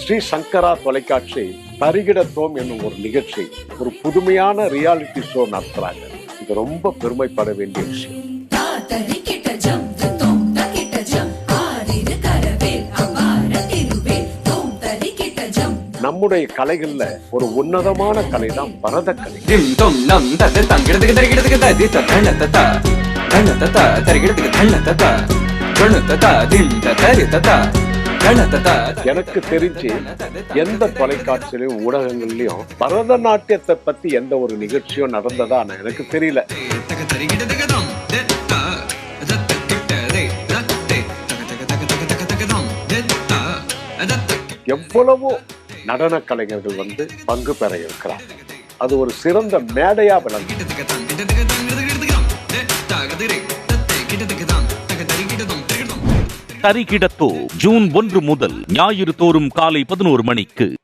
ஸ்ரீ சங்கரா தொலைக்காட்சி தரிகிடத்தோம் என்னும் ஒரு நிகழ்ச்சி, ஒரு புதுமையான ரியாலிட்டி ஷோ நடத்துறாங்க. இது ரொம்ப பெருமைப்பட வேண்டிய விஷயம். நம்முடைய கலைகள்ல ஒரு உன்னதமான கலை தான் பரதக்கலை. எனக்கு தெரிஞ்சு எந்த தொலைக்காட்சியிலும் ஊடகங்கள்லயும் பரதநாட்டியத்தை பத்தி எந்த ஒரு நிகழ்ச்சியும் நடந்ததா எனக்கு தெரியல. எவ்வளவோ நடன கலைஞர்கள் பங்கு பெற இருக்கிறார். அது ஒரு சிறந்த மேடையா விளங்கும். தரிகிடத்தோ ஜூன் 1 முதல் ஞாயிறு தோறும் காலை 11 மணிக்கு.